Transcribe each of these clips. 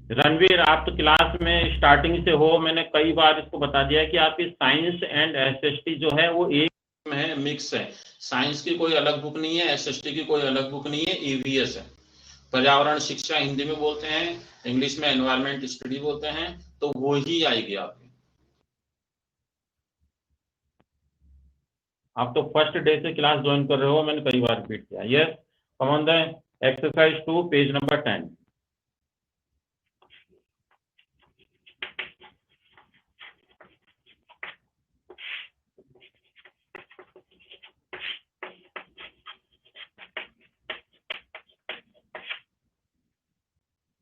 रणवीर, आप तो क्लास में स्टार्टिंग से हो, मैंने कई बार इसको बता दिया है कि आपकी साइंस एंड एसएसटी जो है वो एक में है, मिक्स है। साइंस की कोई अलग बुक नहीं है, एसएसटी की कोई अलग बुक नहीं है, ईवीएस है। पर्यावरण शिक्षा हिंदी में बोलते हैं, इंग्लिश में एनवायरमेंट स्टडी बोलते हैं, तो वो ही आएगी आपकी। आप तो फर्स्ट डे से क्लास ज्वाइन कर रहे हो, मैंने कई बार रिपीट किया। Yes, come on the exercise 2 page number 10।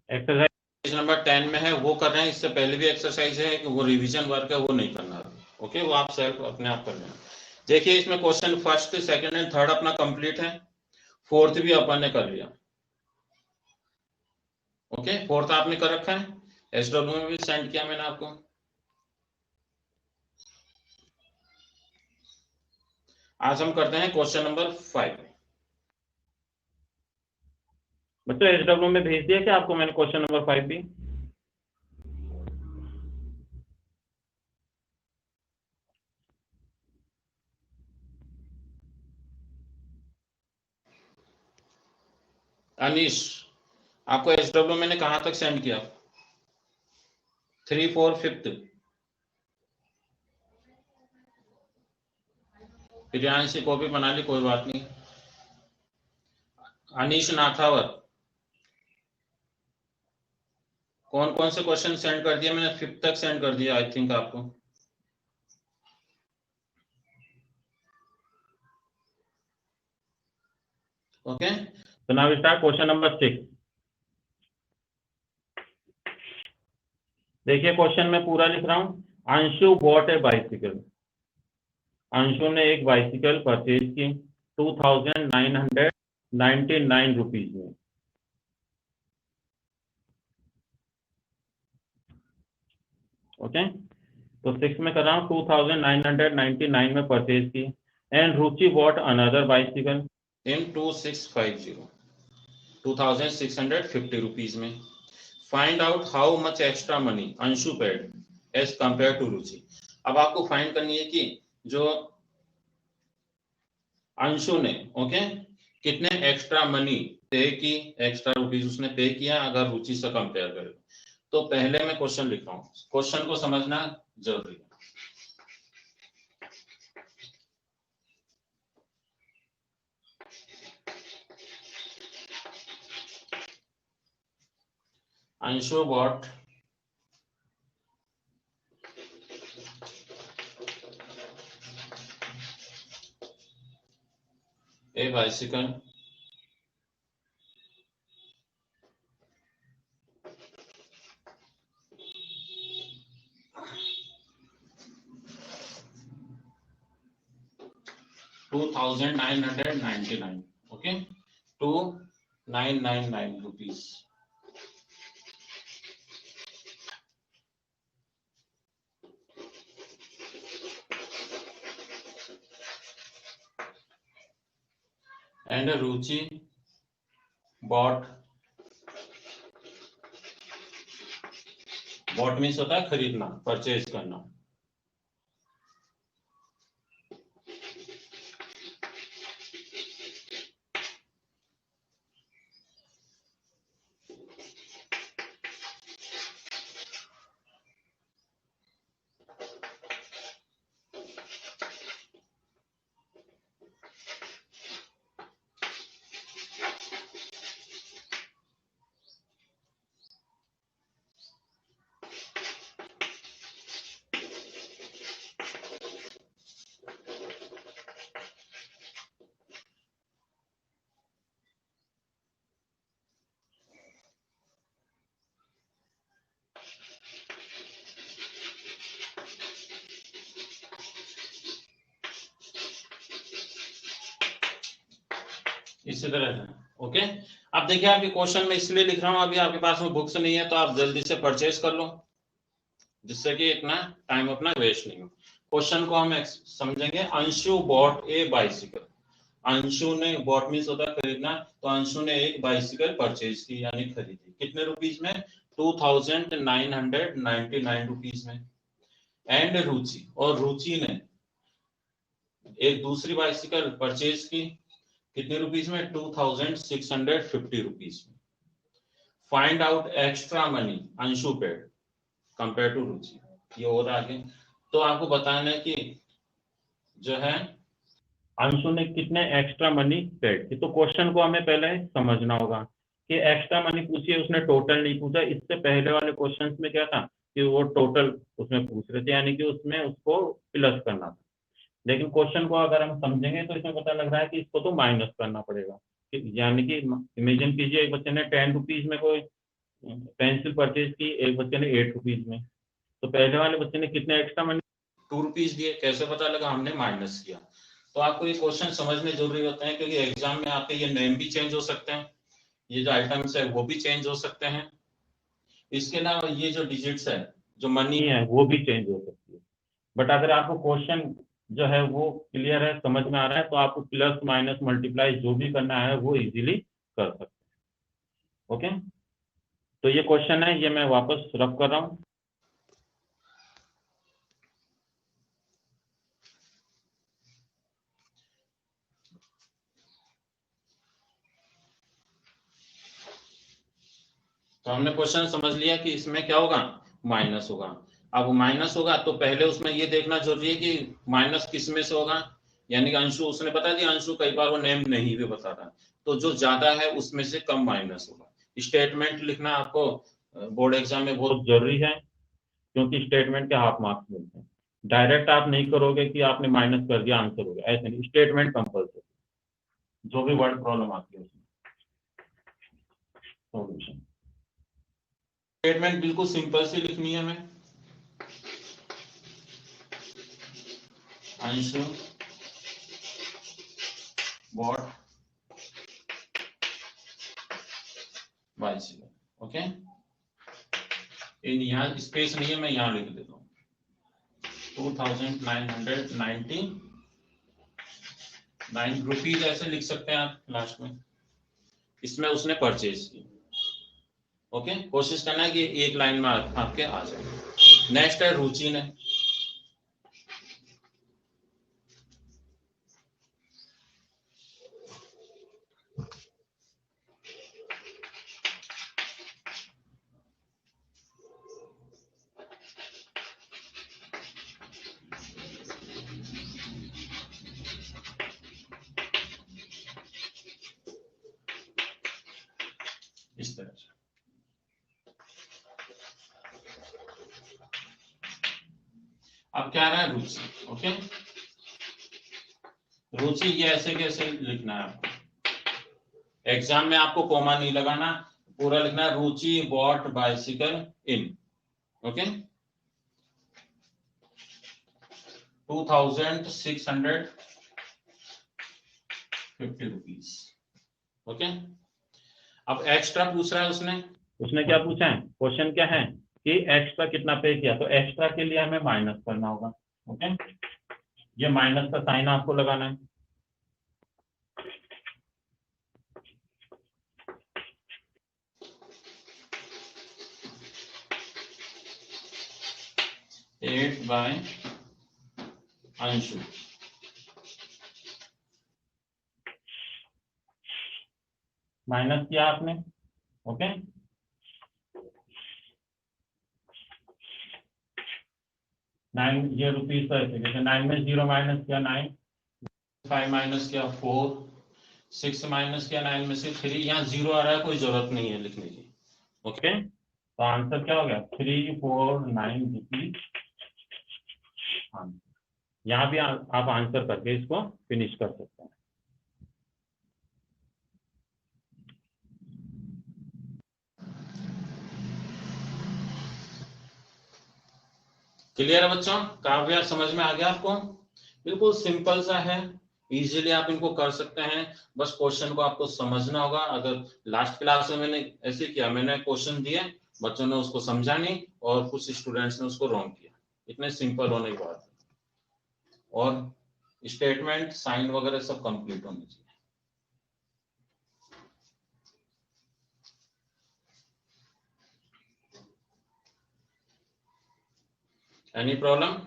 Exercise page number 10 में है, वो कर रहे हैं। इससे पहले भी एक्सरसाइज है, वो रिवीजन वर्क है, वो नहीं करना है। ओके, वो आप सेल्फ अपने आप कर लेना। देखिए, इसमें question first, second and third अपना कंप्लीट है, फोर्थ भी अपन ने कर लिया। ओके, फोर्थ आपने कर रखा है, एसडब्ल्यू में भी सेंड किया मैंने आपको। आज हम करते हैं क्वेश्चन नंबर 5। बच्चों, एसडब्ल्यू में भेज दिया क्या आपको मैंने क्वेश्चन नंबर 5 भी? अनीश, आपको एसडब्ल्यू मैंने कहां तक सेंड किया? 3, 4, 5। प्रियांश की कॉपी बना ली, कोई बात नहीं। अनीश नाथावत, कौन कौन से क्वेश्चन सेंड कर दिया मैंने? 5 तक सेंड कर दिया आई थिंक आपको। ओके, तो नाउ स्टार्ट क्वेश्चन नंबर 6। देखिए, क्वेश्चन में पूरा लिख रहा हूं। अंशु बॉट ए बाइसिकल। अंशु ने एक बाइसिकल परचेज की 2999 रुपीज में। ओके, तो 6 में कर रहा हूँ, 2999 में परचेज की। And Ruchi bought another bicycle in 2650 rupees में। Find out how much extra money Anshu paid as compare to Ruchi. अब आपको फाइंड करनी है कि जो अंशु ने कितने एक्स्ट्रा मनी पे की, एक्स्ट्रा रुपीज उसने पे किया अगर रुचि से कंपेयर करें। तो पहले मैं क्वेश्चन लिख रहा हूं, क्वेश्चन को समझना जरूरी है। Anshu bought a bicycle $2,999, okay, 2,999 rupees. And Ruchi bought means होता है खरीदना, परचेज करना। इसी तरह से। ओके, अब देखिए आपके क्वेश्चन में इसलिए लिख रहा हूं, अभी आपके पास में बुक्स नहीं है तो आप जल्दी से परचेज कर लो, जिससे कि इतना टाइम अपना वेस्ट नहीं हो। क्वेश्चन को हम समझेंगे। अंशु बॉट ए बाइसिकल। अंशु ने, बॉट मीन्स होता है खरीदना, तो अंशु ने एक बाइसिकल परचेज की यानी खरीदी। कितने रुपीज में? 2,999 रुपीज में। एंड रुचि, और रुचि ने एक दूसरी बाइसिकल परचेज की कितने रुपीज में? 2,650 रुपीज में। Find out extra money Anshu paid compare to Ruchi. ये और आगे तो आपको बताना है कि जो है अंशु ने कितने एक्स्ट्रा मनी पेड की। तो क्वेश्चन को हमें पहले समझना होगा कि एक्स्ट्रा मनी पूछिए, उसने टोटल नहीं पूछा। इससे पहले वाले क्वेश्चंस में क्या था कि वो टोटल उसमें पूछ रहे थे, यानी कि उसमें उसको प्लस करना था। लेकिन क्वेश्चन को अगर हम समझेंगे तो इसमें पता लग रहा है कि इसको तो माइनस करना पड़ेगा। यानी कि इमेजिन कीजिए एक बच्चे ने 10 रुपीज में कोई पेंसिल परचेज की, एक बच्चे ने 8 रुपीज में। तो पहले वाले बच्चे ने कितने एक्स्ट्रा मनी? 2 रुपीज दिए। कैसे पता लगा? हमने माइनस किया। तो आपको ये क्वेश्चन समझने जरूरी होते हैं, क्योंकि एग्जाम में आपके ये नेम भी चेंज हो सकते हैं, ये जो आइटम्स है वो भी चेंज हो सकते हैं। इसके अलावा ये जो डिजिट्स है, जो मनी है, वो भी चेंज हो सकती है। बट अगर आपको क्वेश्चन जो है वो क्लियर है, समझ में आ रहा है, तो आपको प्लस माइनस मल्टीप्लाई जो भी करना है वो इजीली कर सकते हैं। ओके, तो ये क्वेश्चन है, ये मैं वापस रब कर रहा हूं। तो हमने क्वेश्चन समझ लिया कि इसमें क्या होगा? माइनस होगा। अब माइनस होगा तो पहले उसमें ये देखना जरूरी है कि माइनस किस में से होगा। यानी कि अंशु, उसने बता दिया अंशु, कई बार वो नेम नहीं भी बताता, तो जो ज्यादा है उसमें से कम माइनस होगा। स्टेटमेंट लिखना आपको बोर्ड एग्जाम में बहुत जरूरी है, क्योंकि स्टेटमेंट के हाफ मार्क्स मिलते हैं। डायरेक्ट आप नहीं करोगे कि आपने माइनस कर दिया आंसर हो गया, ऐसे नहीं। स्टेटमेंट कंपल्सरी, जो भी वर्ड प्रॉब्लम आती है उसमें सॉल्यूशन। स्टेटमेंट बिल्कुल सिंपल सी लिखनी है हमें। Anshu bought bicycle, okay. In यहाँ स्पेस नहीं है, मैं यहाँ लिख देता हूँ 2,999 रुपीज ऐसे लिख सकते हैं आप लास्ट में। इसमें उसने परचेज की। ओके, कोशिश करना है कि एक लाइन में आपके आ जाए। नेक्स्ट है रुचि ने। इस तरह से अब क्या रहा है? रुचि। ओके, रुचि ये ऐसे कैसे लिखना है आपको? एग्जाम में आपको कॉमा नहीं लगाना, पूरा लिखना है Ruchi bought bicycle in, okay, 2,650 rupees. Okay, अब एक्स्ट्रा पूछ रहा है उसने क्या पूछा है? क्वेश्चन क्या है कि एक्स्ट्रा कितना पे किया, तो एक्स्ट्रा के लिए हमें माइनस करना होगा। ओके, ये माइनस का साइन आपको लगाना है। एट बाय अंशु, माइनस किया आपने। ओके, नाइन, ये रुपीज तो ऐसे कैसे? 9 में 0 माइनस किया 9, 5 माइनस किया 4, 6 माइनस किया 9 में से 3। यहाँ 0 आ रहा है, कोई जरूरत नहीं है लिखने की। ओके, तो आंसर क्या हो गया? 349 रुपीज। यहाँ भी आप आंसर करके इसको फिनिश कर सकते हैं। क्लियर है बच्चों? काव्य समझ में आ गया आपको? बिल्कुल सिंपल सा है, इजीली आप इनको कर सकते हैं। बस क्वेश्चन को आपको समझना होगा। अगर लास्ट क्लास में मैंने ऐसे किया, मैंने क्वेश्चन दिए, बच्चों ने उसको समझा नहीं और कुछ स्टूडेंट्स ने उसको रॉन्ग किया, इतने सिंपल होने की बात है। और स्टेटमेंट साइन वगैरह सब कंप्लीट होने चाहिए। Any problem?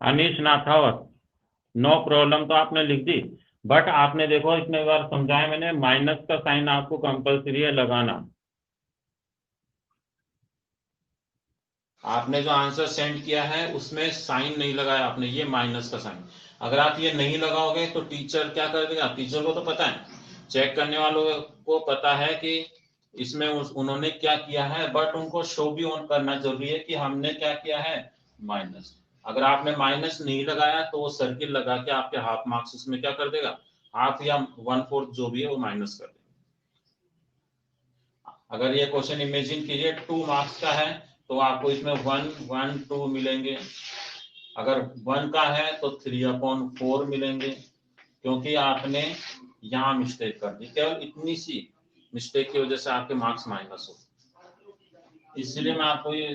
Anish Nathawat, no problem तो आपने लिख दी, बट आपने देखो इतने बार समझाया मैंने, माइनस का साइन आपको कंपलसरी है लगाना। आपने जो आंसर सेंड किया है उसमें साइन नहीं लगाया आपने, ये माइनस का साइन। अगर आप ये नहीं लगाओगे तो टीचर क्या कर देगा? टीचर को तो पता है, चेक करने वालों को पता है कि इसमें उन्होंने क्या किया है, बट उनको शो भी ऑन करना जरूरी है कि हमने क्या किया है, माइनस। अगर आपने माइनस नहीं लगाया तो वो सर्किल लगा के आपके हाफ मार्क्स उसमें क्या कर देगा, हाफ या 1/4 जो भी है वो माइनस कर देगा। अगर ये क्वेश्चन इमेजिन कीजिए 2 मार्क्स का है तो आपको इसमें 1, 1, 2 मिलेंगे। अगर 1 का है तो 3/4 मिलेंगे, क्योंकि आपने यहाँ मिस्टेक कर दी। केवल इतनी सी मिस्टेक की वजह से आपके मार्क्स माइनस हो। इसलिए मैं आपको ये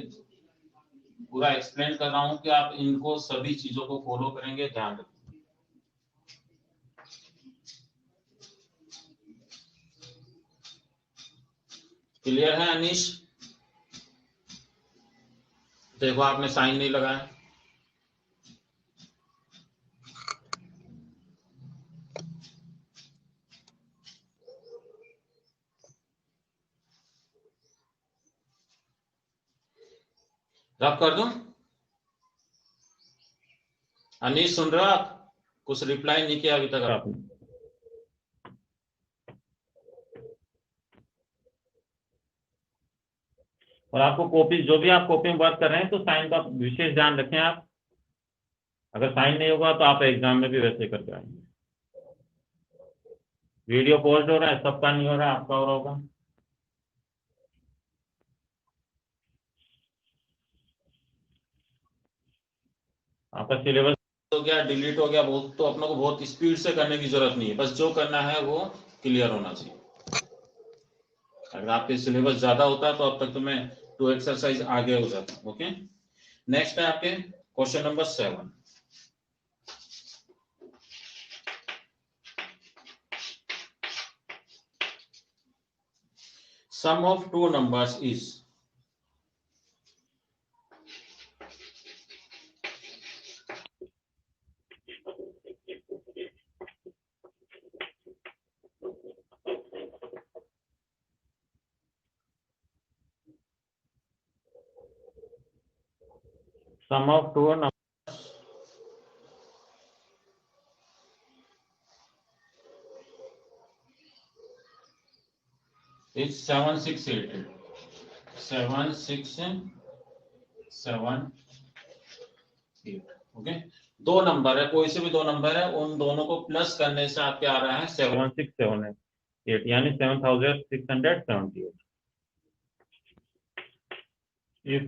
पूरा एक्सप्लेन कर रहा हूँ कि आप इनको सभी चीजों को फॉलो करेंगे, ध्यान रखें। क्लियर है अनीश? देखो आपने साइन नहीं लगाया। रब कर दूं? अनीश सुन रहे हो आप? कुछ रिप्लाई नहीं किया अभी तक आपने। और आपको कॉपी, जो भी आप कॉपी में वर्क कर रहे हैं तो साइन का विशेष ध्यान रखें आप। अगर साइन नहीं होगा तो आप एग्जाम में भी वैसे करके आएंगे। वीडियो पोस्ट हो रहा है, सबका नहीं हो रहा, आपका हो रहा होगा। आपका सिलेबस हो गया, डिलीट हो गया, बहुत तो अपने को बहुत स्पीड से करने की जरूरत नहीं है, बस जो करना है वो क्लियर होना चाहिए। अगर आपके सिलेबस ज्यादा होता तो अब तक तो मैं 2 एक्सरसाइज आगे हो जाता। ओके, नेक्स्ट है आपके question number 7। Sum of 2 numbers is, sum of 2 numbers is 7, 6, 8, 7, 6, 7, 8। Okay, 2 number है, कोई से भी 2 नंबर है, उन दोनों को प्लस करने से आपके आ रहा है 7,678, यानी 7,678। If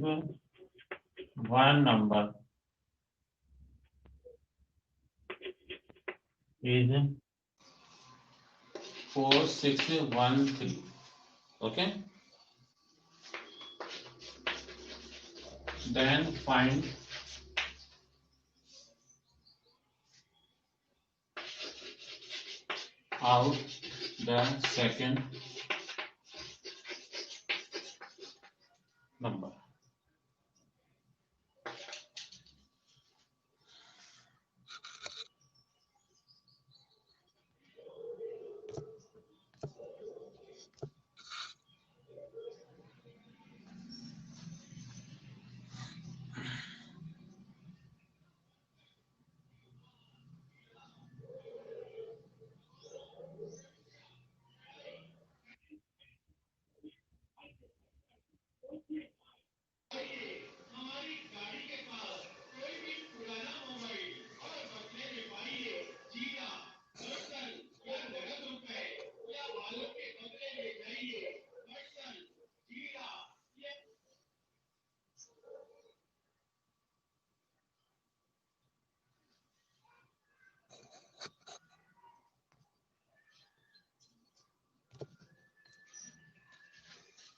one number is 4,613, okay, then find out the second number.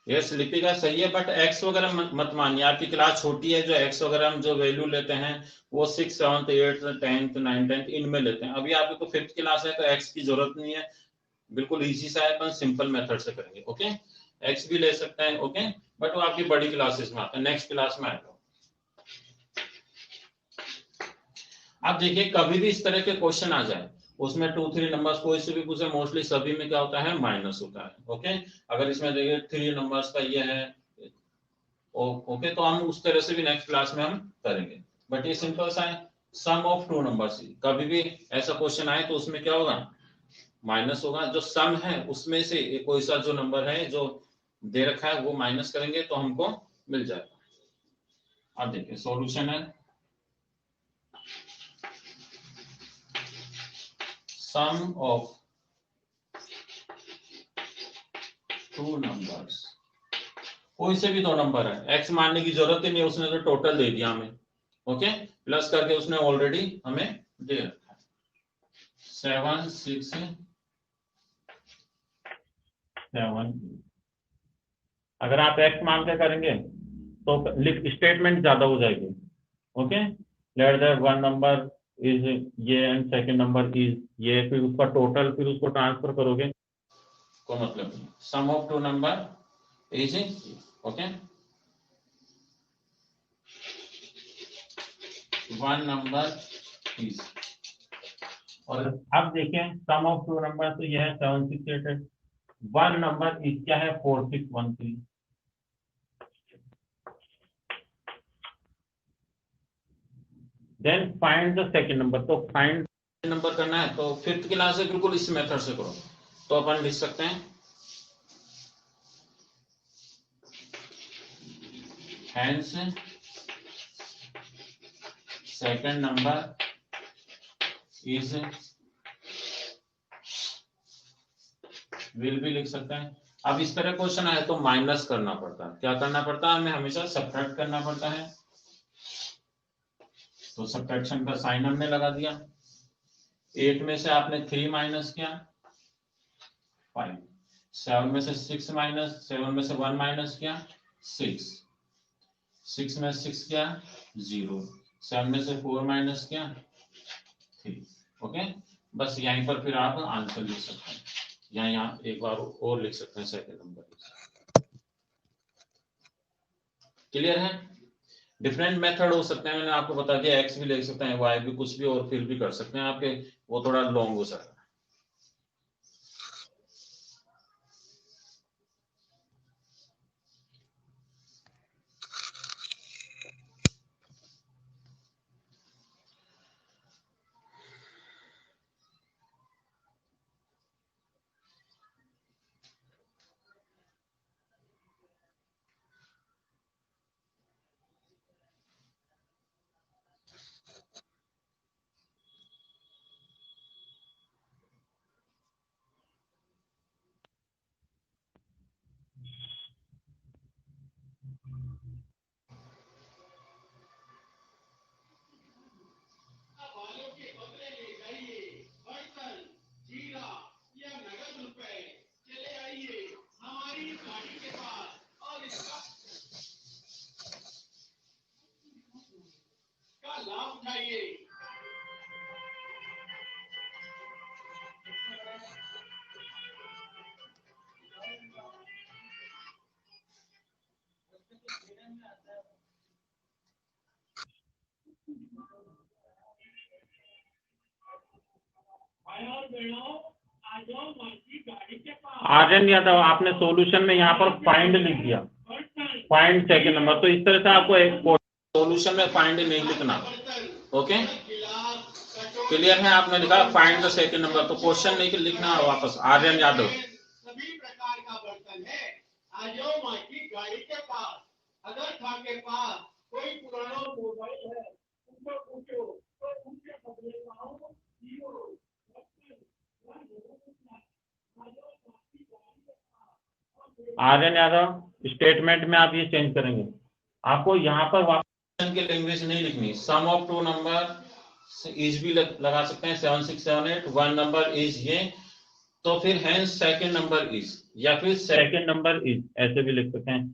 Yes Lipika सही है, बट एक्स वगैरह मत मानिए, आपकी क्लास छोटी है, जो एक्स वगैरह हम जो वैल्यू लेते हैं वो 6, 7, 8, 10th, 9, 10th इनमें लेते हैं। अभी आपकी तो 5th क्लास है तो एक्स की जरूरत नहीं है, बिल्कुल इजी सा है, अपन सिंपल मेथड से करेंगे। ओके, एक्स भी ले सकते हैं, ओके, बट वो आपकी बड़ी क्लासेस में आता है, नेक्स्ट क्लास में आएगा। आप देखिए कभी भी इस तरह के क्वेश्चन आ जाए, उसमें 2, 3 नंबर्स कोई से भी पूछे, मोस्टली सभी में क्या होता है, माइनस होता है। ओके, अगर इसमें देखिए 3 नंबर्स का ये है, ओके, तो हम उस तरह से भी नेक्स्ट क्लास में हम करेंगे, बट ये सिंपल सा है, सम ऑफ 2 नंबर्स। कभी भी ऐसा क्वेश्चन आए तो उसमें क्या होगा, माइनस होगा। जो सम है उसमें से कोई सा जो नंबर है जो दे रखा है वो माइनस करेंगे तो हमको मिल जाएगा। अब देखिए सॉल्यूशन है, सम ऑफ 2 नंबर्स, कोई से भी 2 नंबर है, एक्स मानने की जरूरत ही नहीं, उसने तो टोटल दे दिया हमें। ओके, प्लस करके उसने ऑलरेडी हमें दे रखा है, 7, 6, 7। अगर आप एक्स मान के करेंगे तो स्टेटमेंट ज्यादा हो जाएगी। Okay, let that 1 number is ये एंड सेकंड नंबर इज ये, फिर उसका टोटल, फिर उसको ट्रांसफर करोगे को मतलब नहीं। Sum of 2 number is, okay, 1 number is, और अब देखें सम ऑफ 2 नंबर तो यह है 7, 6, 8, 8, 1 नंबर इज क्या है 4, 6, 1, 3। Then find the second number, तो फाइंड नंबर करना है तो 5th क्लास से बिल्कुल इस मेथड से करो, तो अपन लिख सकते हैं hence second number is, will भी लिख सकते हैं। अब इस तरह क्वेश्चन आए तो माइनस करना पड़ता है, क्या करना पड़ता है, हमें हमेशा सब्ट्रैक्ट करना पड़ता है, तो सब्ट्रैक्शन का साइन हमने लगा दिया। 8 में से आपने 3 माइनस किया 5, 7 में से 6 माइनस, 7 में से 1 माइनस किया 6, 6 में 6 किया 0, 7 में से 4 माइनस किया 3। ओके, बस यहीं पर फिर आप आंसर लिख सकते हैं, या यहाँ एक बार और लिख सकते हैं सेकंड नंबर। क्लियर है? डिफरेंट मेथड हो सकते हैं, मैंने आपको बता दिया, एक्स भी ले सकते हैं, वाई भी, कुछ भी और फिर भी कर सकते हैं आपके, वो थोड़ा लॉन्ग हो सकता है। आर्यन यादव, आपने सॉल्यूशन में यहाँ पर फाइंड लिख दिया, फाइंड सेकंड नंबर, तो इस तरह से आपको एक सॉल्यूशन में फाइंड नहीं लिखना। ओके, क्लियर है? आपने लिखा फाइंड द सेकंड नंबर, तो क्वेश्चन नहीं लिखना वापस। आर्यन यादव, सभी प्रकार का बर्तन है, आ जाओ माँ की गाड़ी के पास, अगर था के पास कोई पुराना मोबाइल है उनको पूछो तो उनके बदले आर्यन यादव स्टेटमेंट में आप ये चेंज करेंगे, आपको यहाँ पर वापस की लैंग्वेज नहीं लिखनी। सम ऑफ 2 नंबर इज भी लगा सकते हैं, 7, 6, 7, 8, 1 नंबर इज ये, तो फिर हैंस सेकंड नंबर इज, या फिर सेकंड नंबर इज, ऐसे भी लिख सकते हैं।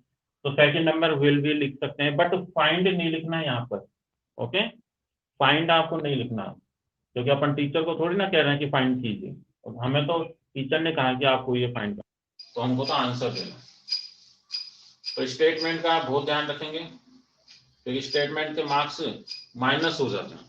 तो सेकंड नंबर विल भी लिख सकते हैं, बट फाइंड नहीं लिखना है यहाँ पर। ओके, फाइंड आपको नहीं लिखना, क्योंकि अपन टीचर को थोड़ी ना कह रहे हैं कि फाइंड कीजिए, और हमें तो टीचर ने कहा कि आपको ये फाइंड करना, तो हमको तो आंसर देना। तो स्टेटमेंट का आप बहुत ध्यान रखेंगे, क्योंकि स्टेटमेंट के मार्क्स माइनस हो जाते हैं।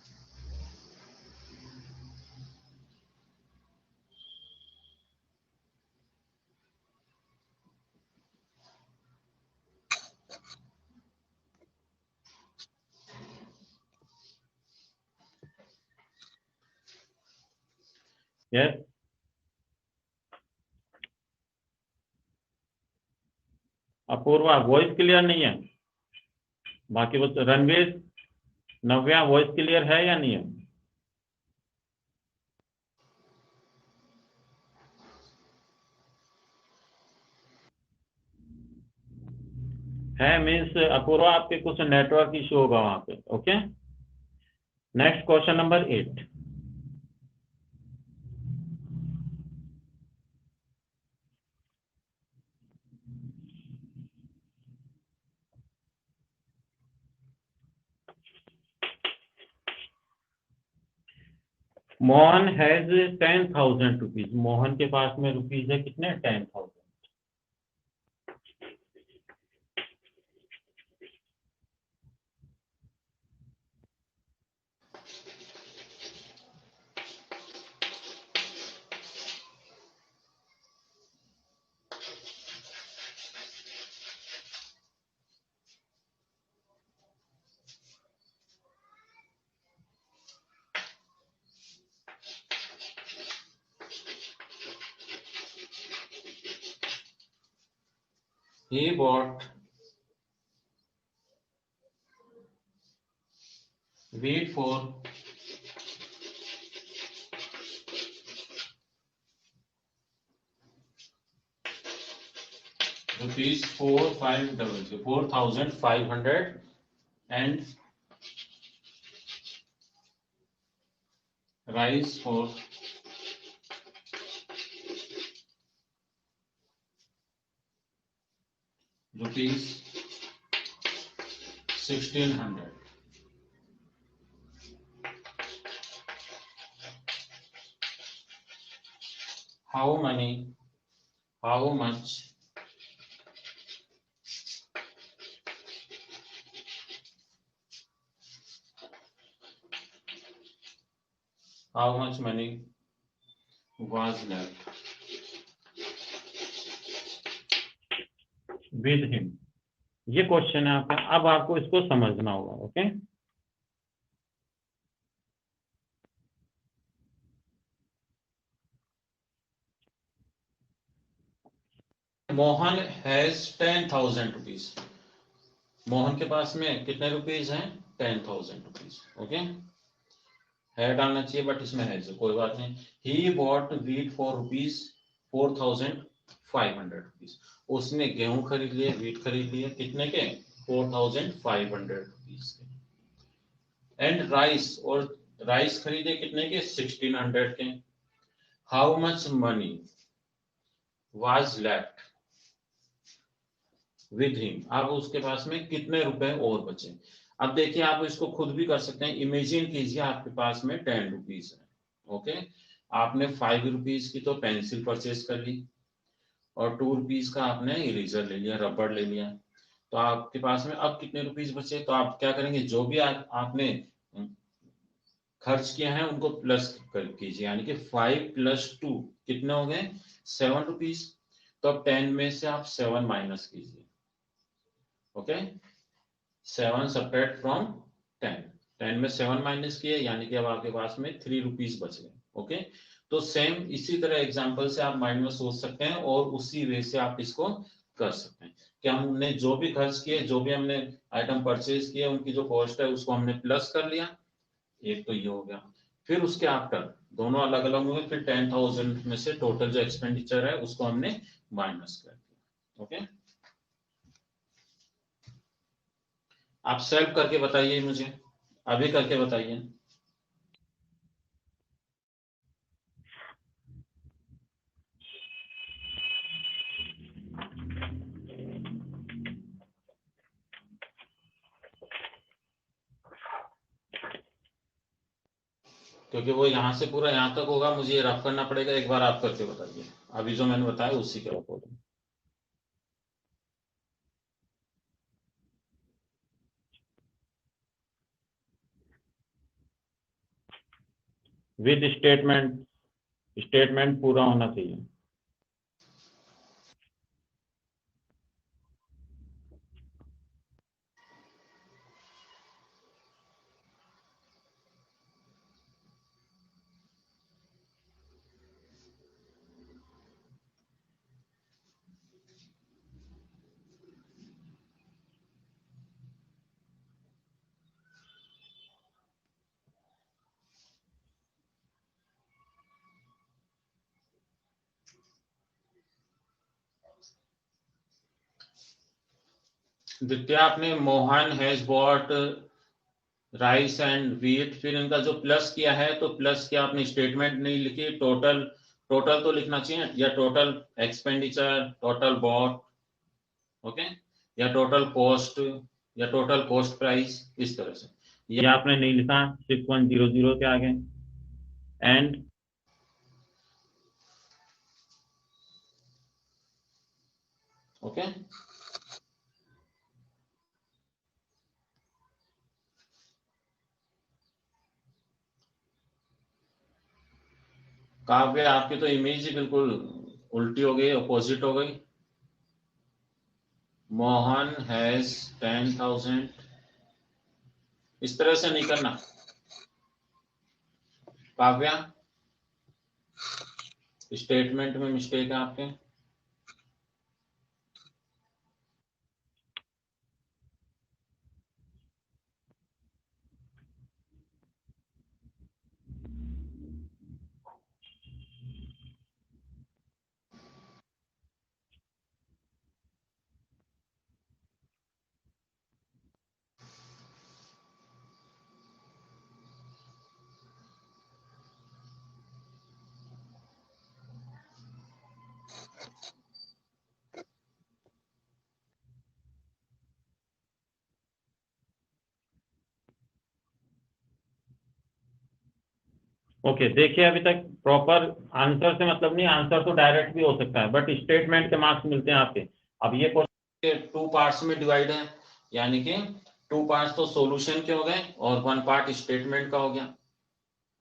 यस, अपूर्वा वॉइस क्लियर नहीं है। बाकी वो रणवीर, नव्या वॉइस क्लियर है या नहीं है मीन्स अपूर्वा आपके कुछ नेटवर्क इशू होगा वहां पे। Okay, next question number 8। Mohan has 10,000 rupees. Mohan के पास में रुपीज है कितने? 10,000। He bought wheat for rupees 4,500 and rice for rupees 1,600. How much money was left with him? ये क्वेश्चन है आपका। अब आपको इसको समझना होगा। Okay, Mohan has 10,000 rupees. Mohan के पास में कितने रुपीज हैं? 10,000 रुपीज। ओके, है डालना चाहिए बट इसमें है जो, कोई बात नहीं। He bought wheat for rupees 4,500 rupees. उसने गेहूं खरीद लिए, वीट खरीद लिए, कितने के? 4,500 रुपीज के। एंड राइस, और राइस खरीदे कितने के? 1,600 के। How much money was left with him. अब उसके पास में कितने रुपए और बचे? अब देखिए, आप इसको खुद भी कर सकते हैं। इमेजिन कीजिए आपके पास में 10 रुपीज है। ओके, आपने 5 रुपीज की तो पेंसिल परचेज कर ली, और 2 रुपीज का आपने इरेजर ले लिया, रबड़ ले लिया। तो आपके पास में अब कितने रुपीज बचे? तो आप क्या करेंगे, जो भी आपने खर्च किया है उनको प्लस कीजिए, यानी कि 5 + 2 कितने हो गए? 7 रुपीज। तो अब 10 में से आप 7 माइनस कीजिए। Okay, 7 subtract from 10। 10 में 7 माइनस किए, यानी कि अब आपके पास में 3 रुपीज बच गए। ओके, तो सेम इसी तरह एग्जांपल से आप माइंड में सोच सकते हैं, और उसी वे से आप इसको कर सकते हैं कि हमने जो भी खर्च किए, जो भी हमने आइटम परचेज किए, उनकी जो कॉस्ट है उसको हमने प्लस कर लिया। एक तो ये हो गया। फिर उसके आफ्टर दोनों अलग अलग हुए, फिर 10,000 में से टोटल जो एक्सपेंडिचर है उसको हमने माइनस कर दिया। ओके, आप सेल्फ करके बताइए मुझे, अभी करके बताइए। क्योंकि वो यहाँ से पूरा यहाँ तक होगा, मुझे ये रफ करना पड़ेगा। एक बार आप करके बताइए, अभी जो मैंने बताया उसी के अकॉर्डिंग। विद स्टेटमेंट, स्टेटमेंट पूरा होना चाहिए। द्वितीय आपने Mohan has bot rice and wheat, फिर इनका जो प्लस किया है तो प्लस किया आपने, स्टेटमेंट नहीं लिखी, टोटल, टोटल तो लिखना चाहिए, या total expenditure, total bought, okay, या टोटल कॉस्ट, या टोटल कॉस्ट प्राइस, इस तरह से। ये आपने नहीं लिखा 6100 के आगे। एंड ओके, काव्य आपकी तो इमेज ही बिल्कुल उल्टी हो गई, अपोजिट हो गई। मोहन हैज 10,000, इस तरह से नहीं करना। काव्या, स्टेटमेंट में मिस्टेक है आपके। ओके, देखिए अभी तक प्रॉपर आंसर से मतलब नहीं, आंसर तो डायरेक्ट भी हो सकता है, बट स्टेटमेंट के मार्क्स मिलते हैं आपके। अब ये क्वेश्चन 2 पार्ट्स में डिवाइड है, यानी कि 2 पार्ट्स तो सॉल्यूशन के हो गए और 1 पार्ट स्टेटमेंट का हो गया।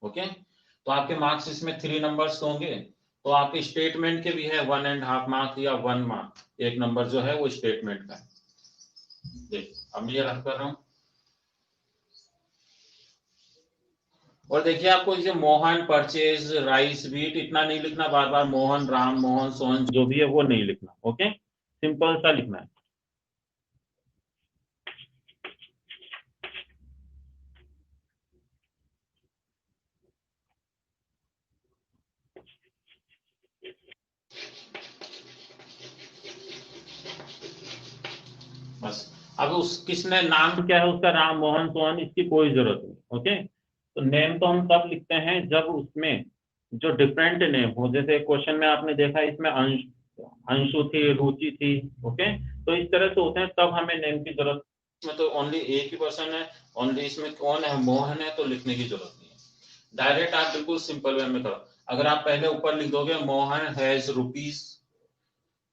ओके, तो आपके मार्क्स इसमें 3 नंबर्स होंगे, तो आपके स्टेटमेंट के भी है 1.5 मार्क या 1 मार्क, 1 नंबर जो है वो स्टेटमेंट का है। देख, अब मैं ये रख कर रहा हूँ, और देखिए आपको ये मोहन परचेज राइस व्हीट इतना नहीं लिखना, बार बार मोहन राम मोहन सोहन जो भी है वो नहीं लिखना। ओके, सिंपल सा लिखना है। बस, अब उस किसने नाम क्या है उसका, राम मोहन सोहन, इसकी कोई जरूरत नहीं। ओके, तो नेम तो हम तब लिखते हैं जब उसमें जो डिफरेंट नेम हो, जैसे क्वेश्चन में आपने देखा इसमें अंशु थी, रुचि थी। ओके, तो इस तरह से होते हैं, तब हमें नेम की जरूरत। इसमें तो ओनली एक ही पर्सन है, ओनली इसमें कौन है, मोहन है, तो लिखने की जरूरत नहीं है। डायरेक्ट आप बिल्कुल सिंपल वे में करो। अगर आप पहले ऊपर लिख दोगे मोहन हैज रुपीज,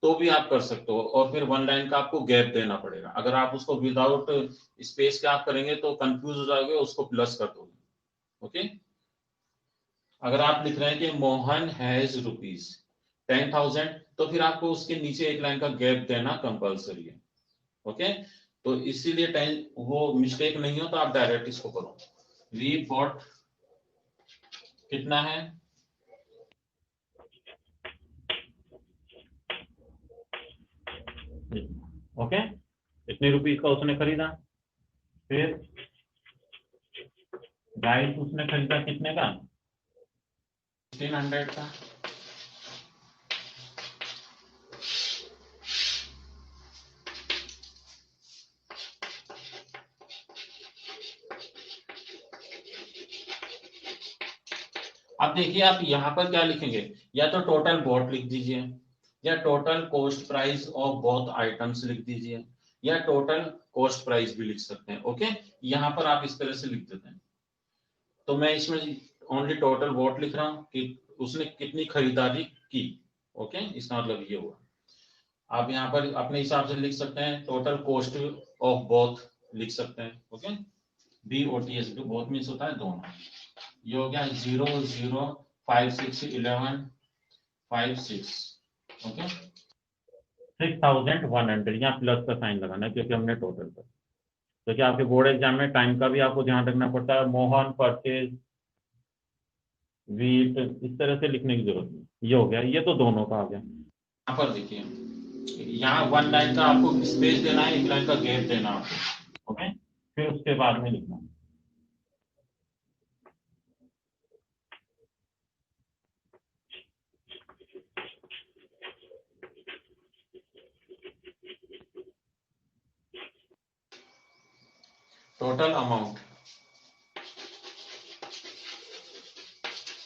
तो भी आप कर सकते हो, और फिर 1 लाइन का आपको गैप देना पड़ेगा। अगर आप उसको विदाउट स्पेस के आप करेंगे तो कंफ्यूज हो जाओगे, उसको प्लस कर दोगे। ओके, अगर आप लिख रहे हैं कि मोहन हैज रुपीज 10,000, तो फिर आपको उसके नीचे 1 लाइन का गैप देना कंपल्सरी है। ओके, तो इसीलिए वो मिस्टेक नहीं हो तो आप डायरेक्ट इसको करो। वी बॉट कितना है, ओके, इतने रुपीज का उसने खरीदा। फिर राइस उसने खरीदा कितने का, 1600 का। अब देखिए आप यहाँ पर क्या लिखेंगे, या तो टोटल बॉट लिख दीजिए, या total cost price of both items लिख दीजिए, या टोटल कॉस्ट प्राइस भी लिख सकते हैं। ओके, यहाँ पर आप इस तरह से लिख देते हैं। तो मैं इसमें ओनली टोटल वॉट लिख रहा हूँ कि उसने कितनी खरीदारी की। ओके, इसका मतलब ये हुआ। आप यहाँ पर अपने हिसाब से लिख सकते हैं टोटल कॉस्ट ऑफ बोथ लिख सकते हैं। ओके, BOTS बोथ मीन्स होता है दोनों। ये हो गया 0 0 5 6 11 5 6। ओके, 6100 यहाँ प्लस का साइन लगाना है क्योंकि हमने टोटल कर। तो क्या आपके बोर्ड एग्जाम में टाइम का भी आपको ध्यान रखना पड़ता है। मोहन परचेज वीट, इस तरह से लिखने की जरूरत नहीं। ये हो गया, ये तो दोनों का आ गया। यहाँ पर देखिए, यहाँ 1 लाइन का आपको स्पेस देना है, 1 लाइन का गैप देना है आपको। ओके, फिर उसके बाद में लिखना। Total amount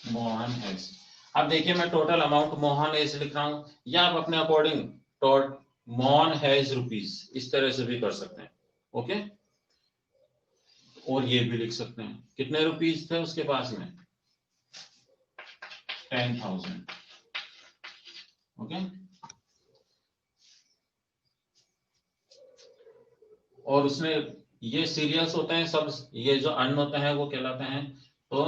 Mohan has. अब देखिए मैं टोटल अमाउंट मोहन हैज लिख रहा हूं, या आप अपने अकॉर्डिंग मोहन हैज रुपीज इस तरह से भी कर सकते हैं। ओके, और ये भी लिख सकते हैं कितने रुपीज थे उसके पास में 10,000। ओके, और उसने ये सीरियल्स होते हैं सब, ये जो अन्न होते हैं वो कहलाते हैं। तो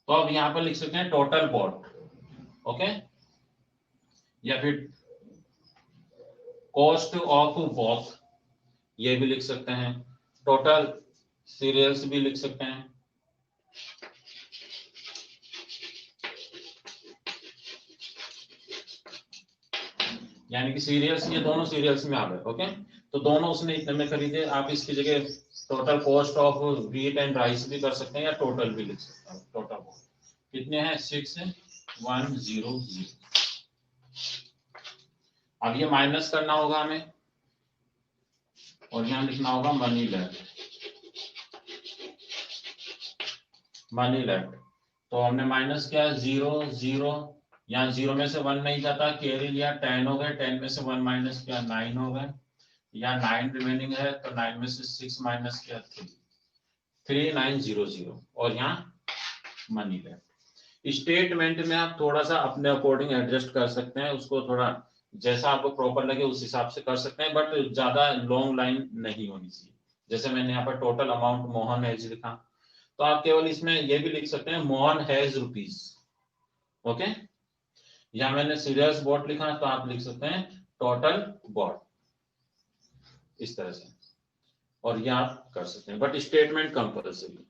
अब यहां पर लिख सकते हैं टोटल बॉट। ओके, या फिर कॉस्ट ऑफ बॉथ ये भी लिख सकते हैं। टोटल सीरियल्स भी लिख सकते हैं। यानी कि सीरियल्स, ये दोनों सीरियल्स में आ गए। ओके, तो दोनों उसने इतने में खरीदे। आप इसकी जगह total cost of wheat and rice भी कर सकते हैं या टोटल भी लिख सकते हैं। टोटल कितने हैं 6100। अब ये माइनस करना होगा हमें और यहां लिखना होगा मनी लेफ्ट। मनी लेफ्ट, तो हमने माइनस किया 0 0, यहाँ 0 में से 1 नहीं जाता, कैरी लिया 10 हो गए, 10 में से 1 माइनस किया 9 हो गए, या 9 रिमेनिंग है तो 9 में से 6 माइनस किया 3900, और यहाँ मनी लेफ्ट। स्टेटमेंट में आप थोड़ा सा अपने अकॉर्डिंग एडजस्ट कर सकते हैं, उसको थोड़ा जैसा आपको प्रॉपर लगे उस हिसाब से कर सकते हैं, बट ज्यादा लॉन्ग लाइन नहीं होनी चाहिए। जैसे मैंने यहाँ पर टोटल अमाउंट मोहन हैज लिखा, तो आप केवल इसमें ये भी लिख सकते हैं मोहन हैज रुपीज। ओके, या मैंने सीरियस बॉट लिखा तो आप लिख सकते हैं टोटल बॉट इस तरह से, और ये आप कर सकते हैं, बट स्टेटमेंट कंपल्सरी।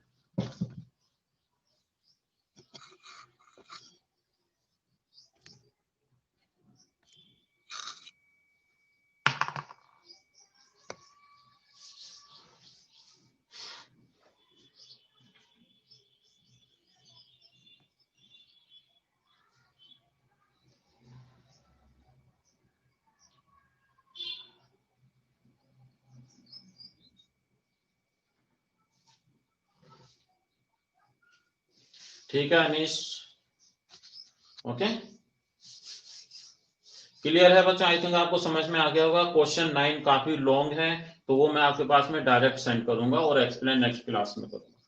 ठीक है अनीश, ओके क्लियर है बच्चों? आई थिंक आपको समझ में आ गया होगा। क्वेश्चन 9 काफी लॉन्ग है, तो वो मैं आपके पास में डायरेक्ट सेंड करूंगा और एक्सप्लेन नेक्स्ट क्लास में करूंगा।